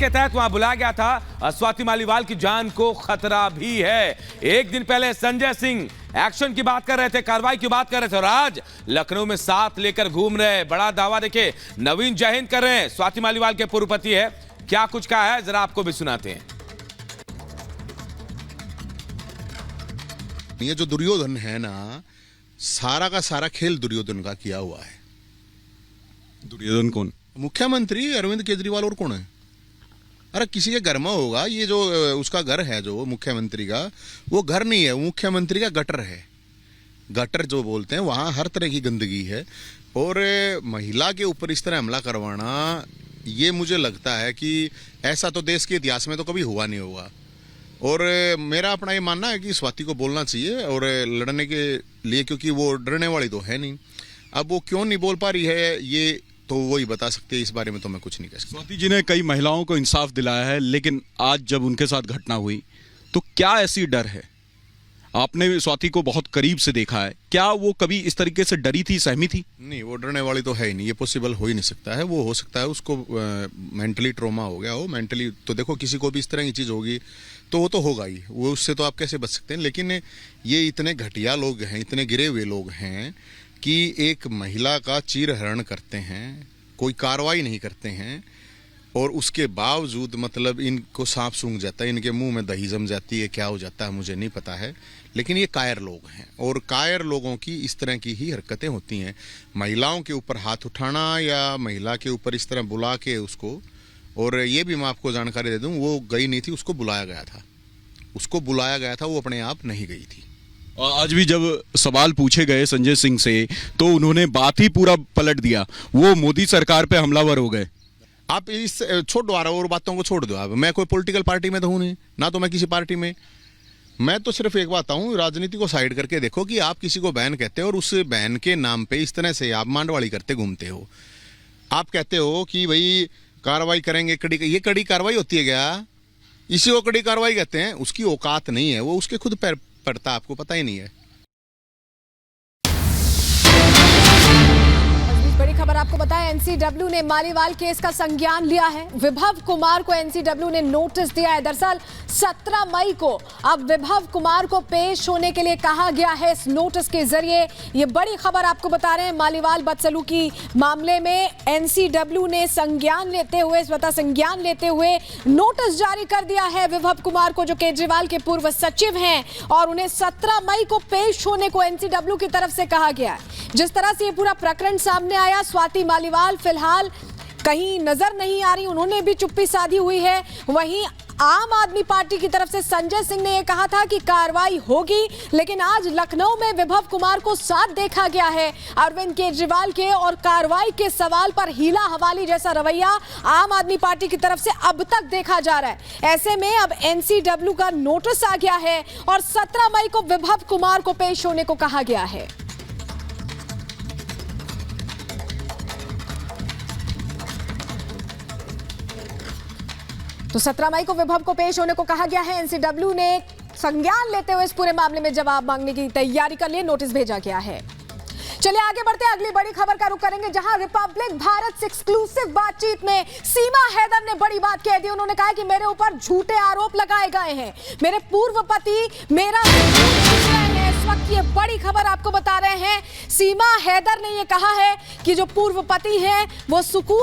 जिसके तहत वहां बुलाया गया था। स्वाति मालीवाल की जान को खतरा भी है। एक दिन पहले संजय सिंह एक्शन की बात कर रहे थे, कार्रवाई की बात कर रहे थे, और आज लखनऊ में साथ लेकर घूम रहे हैं। बड़ा दावा देखिए नवीन जय हिंद कर रहे हैं। स्वाति मालीवाल के पूर्व पति है, क्या कुछ कहा है जरा आपको भी सुनाते हैं। ये जो दुर्योधन है ना, सारा का सारा खेल दुर्योधन का किया हुआ है। दुर्योधन कौन? मुख्यमंत्री अरविंद केजरीवाल, और कौन है? अरे किसी के घर में होगा। ये जो उसका घर है जो मुख्यमंत्री का, वो घर नहीं है, वो मुख्यमंत्री का गटर है। गटर जो बोलते हैं, वहां हर तरह की गंदगी है। और महिला के ऊपर इस तरह हमला करवाना, ये मुझे लगता है कि ऐसा तो देश के इतिहास में तो कभी हुआ नहीं होगा। और मेरा अपना ये मानना है कि स्वाति को बोलना चाहिए और लड़ने के लिए, क्योंकि वो डरने वाली तो है नहीं। अब वो क्यों नहीं बोल पा रही है, ये तो वही बता सकते हैं। इस बारे में तो मैं कुछ नहीं कह सकता। स्वाति जी ने कई महिलाओं को इंसाफ दिलाया है, लेकिन आज जब उनके साथ घटना हुई तो क्या ऐसी डर है? आपने स्वाति को बहुत करीब से देखा है, क्या वो कभी इस तरीके से डरी थी, सहमी थी? नहीं, वो डरने वाली तो है ही नहीं। ये पॉसिबल हो ही नहीं सकता है। वो हो सकता है उसको मेंटली ट्रॉमा हो गया हो। मेंटली तो देखो, किसी को भी इस तरह की चीज़ होगी तो वो तो होगा ही, वो उससे तो आप कैसे बच सकते हैं। लेकिन ये इतने घटिया लोग हैं, इतने गिरे हुए लोग हैं कि एक महिला का चीरहरण करते हैं, कोई कार्रवाई नहीं करते हैं, और उसके बावजूद मतलब इनको सांप सूंघ जाता है, इनके मुंह में दही जम जाती है, क्या हो जाता है मुझे नहीं पता है। लेकिन ये कायर लोग हैं, और कायर लोगों की इस तरह की ही हरकतें होती हैं। महिलाओं के ऊपर हाथ उठाना या महिला के ऊपर इस तरह बुला के उसको, और ये भी मैं आपको जानकारी दे दूं, वो गई नहीं थी, उसको बुलाया गया था। उसको बुलाया गया था, वो अपने आप नहीं गई थी। और आज भी जब सवाल पूछे गए संजय सिंह से तो उन्होंने बात ही पूरा पलट दिया, वो मोदी सरकार पे हमलावर हो गए। आप इस छोड़ दो, और बातों को छोड़ दो। अब मैं कोई पॉलिटिकल पार्टी में तो हूं नहीं, ना तो मैं किसी पार्टी में। मैं तो सिर्फ एक बात हूं, राजनीति को साइड करके देखो कि आप किसी को बहन कहते हो और उस बहन के नाम पे इस तरह से आप मांडवाड़ी करते घूमते हो। आप कहते हो कि भाई कार्रवाई करेंगे, कड़ी, ये कड़ी कार्रवाई होती है क्या? इसी को कड़ी कार्रवाई कहते हैं। उसकी औकात नहीं है, वो उसके खुद पैर पड़ता, आपको पता ही नहीं है। बड़ी खबर आपको बताएं, एनसीडब्ल्यू ने मालीवाल केस का संज्ञान लिया है। विभव कुमार को एनसीडब्ल्यू ने नोटिस दिया है। दरअसल 17 मई को अब विभव कुमार को पेश होने के लिए कहा गया है इस नोटिस के जरिए। ये बड़ी खबर आपको बता रहे हैं। मालीवाल बदसलूकी मामले में एनसीडब्ल्यू ने संज्ञान लेते हुए नोटिस जारी कर दिया है विभव कुमार को, जो केजरीवाल के पूर्व सचिव हैं, और उन्हें 17 मई को पेश होने को एनसीडब्ल्यू की तरफ से कहा गया है। जिस तरह से ये पूरा प्रकरण सामने आया, स्वाति मालीवाल फिलहाल कहीं नजर नहीं आ रही, उन्होंने भी चुप्पी साधी हुई है। वहीं आम आदमी पार्टी की तरफ से संजय सिंह ने यह कहा था कि कार्रवाई होगी, लेकिन आज लखनऊ में विभव कुमार को साथ देखा गया है अरविंद केजरीवाल के, और कार्रवाई के सवाल पर हीला हवाली जैसा रवैया आम आदमी पार्टी की तरफ से अब तक देखा जा रहा है। ऐसे में अब एनसीडब्ल्यू का नोटिस आ गया है और 17 मई को विभव कुमार को पेश होने को कहा गया है। तो 17 मई को विभव को पेश होने को कहा गया है। एनसीडब्ल्यू ने संज्ञान लेते हुए इस पूरे मामले में जवाब मांगने की तैयारी कर लिए, नोटिस भेजा गया है। चलिए आगे बढ़ते हैं, अगली बड़ी खबर का रुख करेंगे, जहां रिपब्लिक भारत से एक्सक्लूसिव बातचीत में सीमा हैदर ने बड़ी बात कह दी। उन्होंने कहा कि मेरे ऊपर झूठे आरोप लगाए गए हैं, मेरे पूर्व पति मेरा इस वक्त ये बड़ी खबर आपको बता रहे हैं। सीमा हैदर ने यह कहा है कि जो पूर्व पति हैं वो सुकून